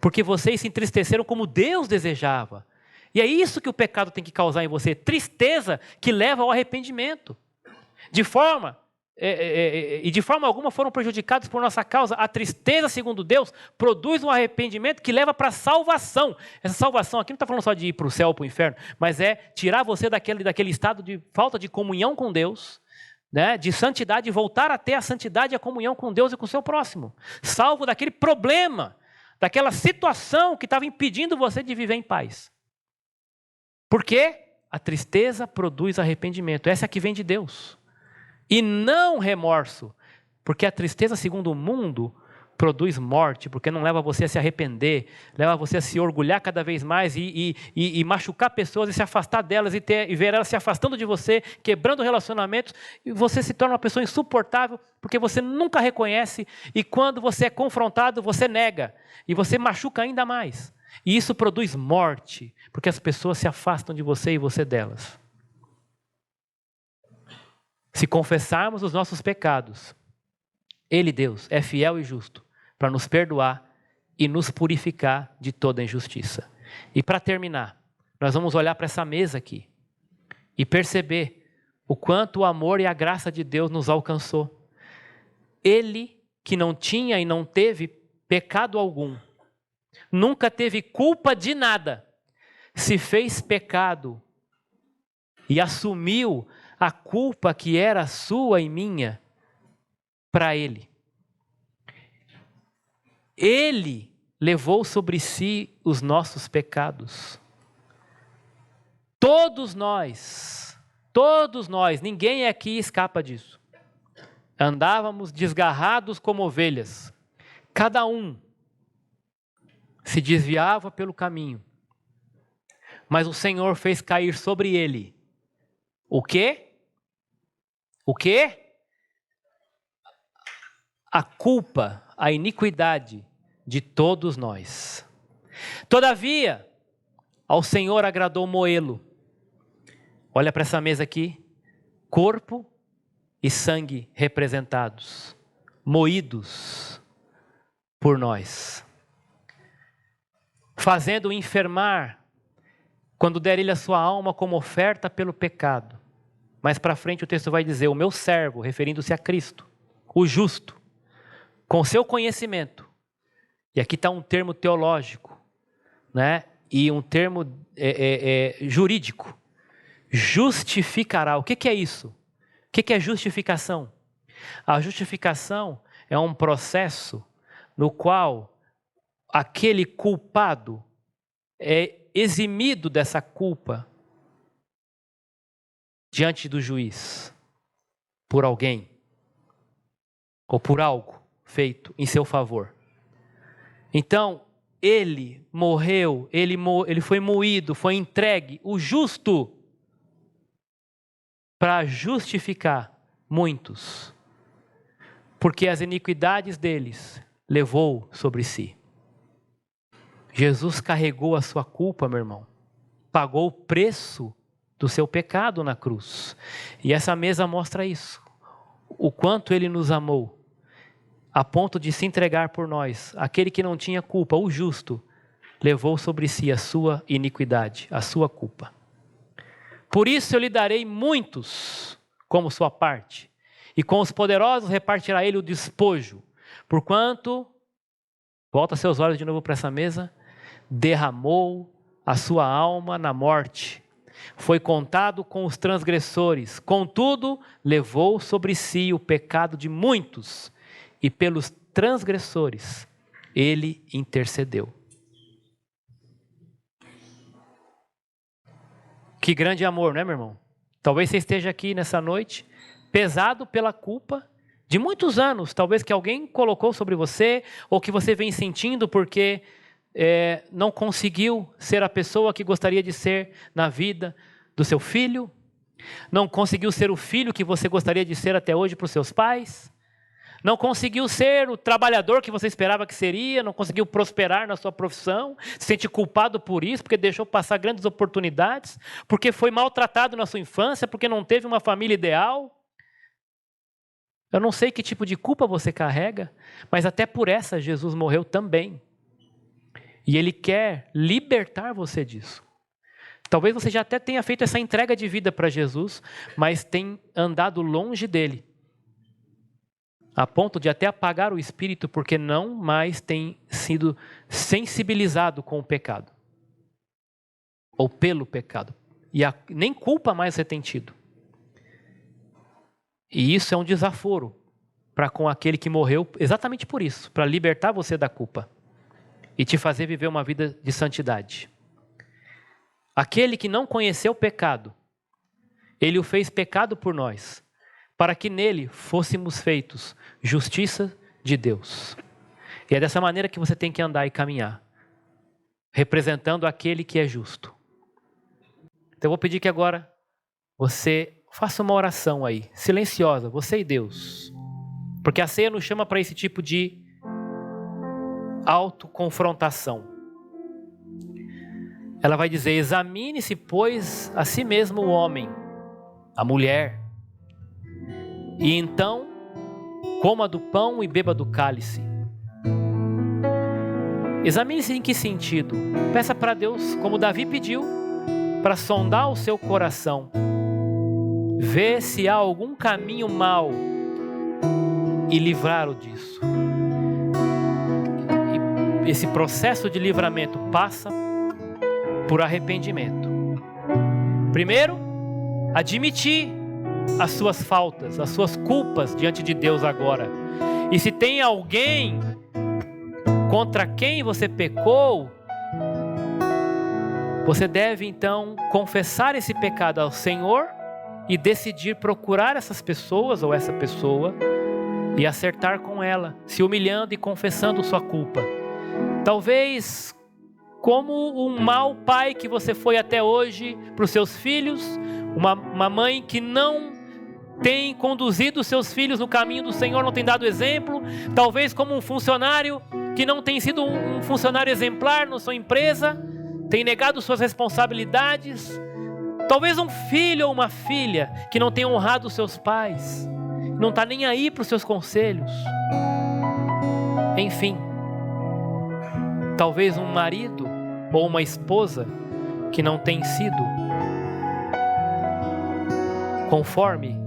Porque vocês se entristeceram como Deus desejava. E é isso que o pecado tem que causar em você. Tristeza que leva ao arrependimento. De forma alguma foram prejudicados por nossa causa. A tristeza, segundo Deus, produz um arrependimento que leva para a salvação. Essa salvação aqui não está falando só de ir para o céu ou para o inferno, mas é tirar você daquele estado de falta de comunhão com Deus, né, de santidade, e voltar a ter a santidade e a comunhão com Deus e com o seu próximo. Salvo daquele problema, daquela situação que estava impedindo você de viver em paz. Porque a tristeza produz arrependimento. Essa é a que vem de Deus. E não remorso, porque a tristeza, segundo o mundo, produz morte, porque não leva você a se arrepender, leva você a se orgulhar cada vez mais e machucar pessoas e se afastar delas e ver elas se afastando de você, quebrando relacionamentos, e você se torna uma pessoa insuportável, porque você nunca reconhece, e quando você é confrontado, você nega, e você machuca ainda mais. E isso produz morte, porque as pessoas se afastam de você e você delas. Se confessarmos os nossos pecados, Ele, Deus, é fiel e justo para nos perdoar e nos purificar de toda injustiça. E para terminar, nós vamos olhar para essa mesa aqui e perceber o quanto o amor e a graça de Deus nos alcançou. Ele, que não tinha e não teve pecado algum, nunca teve culpa de nada, se fez pecado e assumiu a culpa que era sua e minha para Ele. Ele levou sobre si os nossos pecados. Todos nós, ninguém aqui escapa disso. Andávamos desgarrados como ovelhas. Cada um se desviava pelo caminho. Mas o Senhor fez cair sobre ele o quê? O quê? A culpa, a iniquidade de todos nós. Todavia, ao Senhor agradou moê-lo. Olha para essa mesa aqui. Corpo e sangue representados, moídos por nós. Fazendo-o enfermar, quando der ele a sua alma como oferta pelo pecado. Mais para frente o texto vai dizer: o meu servo, referindo-se a Cristo, o justo, com seu conhecimento. E aqui está um termo teológico, né? E um termo jurídico. Justificará. O que é isso? O que é justificação? A justificação é um processo no qual aquele culpado é eximido dessa culpa diante do juiz, por alguém, ou por algo feito em seu favor. Então, ele morreu, ele foi moído, foi entregue, o justo, para justificar muitos, porque as iniquidades deles levou sobre si. Jesus carregou a sua culpa, meu irmão, pagou o preço do seu pecado na cruz. E essa mesa mostra isso, o quanto ele nos amou, a ponto de se entregar por nós. Aquele que não tinha culpa, o justo, levou sobre si a sua iniquidade, a sua culpa. Por isso eu lhe darei muitos como sua parte, e com os poderosos repartirá ele o despojo, porquanto, volta seus olhos de novo para essa mesa, derramou a sua alma na morte, foi contado com os transgressores, contudo, levou sobre si o pecado de muitos, e pelos transgressores Ele intercedeu. Que grande amor, né, meu irmão? Talvez você esteja aqui nessa noite, pesado pela culpa de muitos anos, talvez que alguém colocou sobre você, ou que você vem sentindo porque não conseguiu ser a pessoa que gostaria de ser na vida do seu filho, não conseguiu ser o filho que você gostaria de ser até hoje para os seus pais, não conseguiu ser o trabalhador que você esperava que seria, não conseguiu prosperar na sua profissão, se sente culpado por isso, porque deixou passar grandes oportunidades, porque foi maltratado na sua infância, porque não teve uma família ideal. Eu não sei que tipo de culpa você carrega, mas até por essa Jesus morreu também. E Ele quer libertar você disso. Talvez você já até tenha feito essa entrega de vida para Jesus, mas tem andado longe dele, a ponto de até apagar o espírito, porque não mais tem sido sensibilizado com o pecado, ou pelo pecado, e nem culpa mais você tem tido. E isso é um desaforo para com aquele que morreu exatamente por isso, para libertar você da culpa e te fazer viver uma vida de santidade. Aquele que não conheceu o pecado, Ele o fez pecado por nós, para que nele fôssemos feitos justiça de Deus. E é dessa maneira que você tem que andar e caminhar, representando aquele que é justo. Então eu vou pedir que agora você faça uma oração aí, silenciosa, você e Deus. Porque a ceia nos chama para esse tipo de autoconfrontação. Ela vai dizer: examine-se, pois, a si mesmo o homem, a mulher, e então coma do pão e beba do cálice. Examine-se em que sentido? Peça para Deus, como Davi pediu, para sondar o seu coração, ver se há algum caminho mau e livrá-lo disso. E esse processo de livramento passa por arrependimento. Primeiro, admitir as suas faltas, as suas culpas diante de Deus agora. E se tem alguém contra quem você pecou, você deve então confessar esse pecado ao Senhor e decidir procurar essas pessoas ou essa pessoa e acertar com ela, se humilhando e confessando sua culpa. Talvez como um mau pai que você foi até hoje para os seus filhos, uma mãe que não tem conduzido os seus filhos no caminho do Senhor, não tem dado exemplo. Talvez como um funcionário que não tem sido um funcionário exemplar na sua empresa, tem negado suas responsabilidades. Talvez um filho ou uma filha que não tem honrado os seus pais, não está nem aí para os seus conselhos. Enfim, talvez um marido ou uma esposa que não tem sido conforme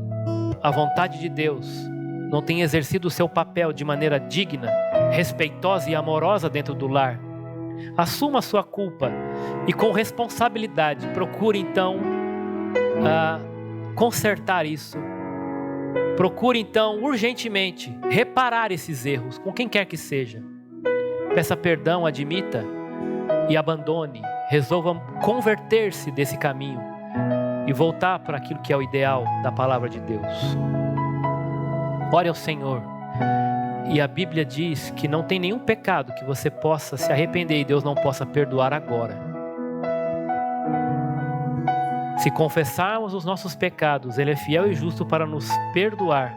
a vontade de Deus, não tem exercido o seu papel de maneira digna, respeitosa e amorosa dentro do lar. Assuma a sua culpa e com responsabilidade procure então consertar isso. Procure então urgentemente reparar esses erros com quem quer que seja. Peça perdão, admita e abandone. Resolva converter-se desse caminho e voltar para aquilo que é o ideal da palavra de Deus. Ore ao Senhor. E a Bíblia diz que não tem nenhum pecado que você possa se arrepender e Deus não possa perdoar agora. Se confessarmos os nossos pecados, Ele é fiel e justo para nos perdoar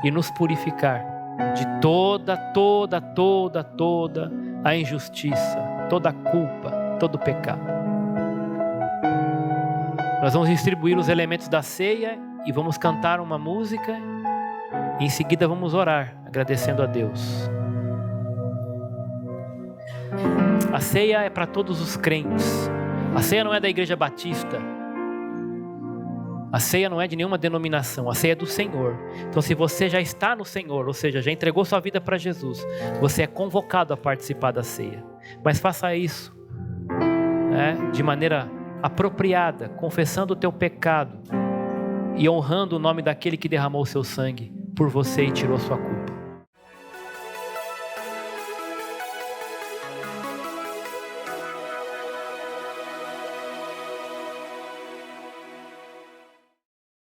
e nos purificar de toda a injustiça, toda a culpa, todo o pecado. Nós vamos distribuir os elementos da ceia e vamos cantar uma música. E em seguida vamos orar, agradecendo a Deus. A ceia é para todos os crentes. A ceia não é da Igreja Batista. A ceia não é de nenhuma denominação. A ceia é do Senhor. Então, se você já está no Senhor, ou seja, já entregou sua vida para Jesus, você é convocado a participar da ceia. Mas faça isso de maneira apropriada, confessando o teu pecado e honrando o nome daquele que derramou o seu sangue por você e tirou sua culpa.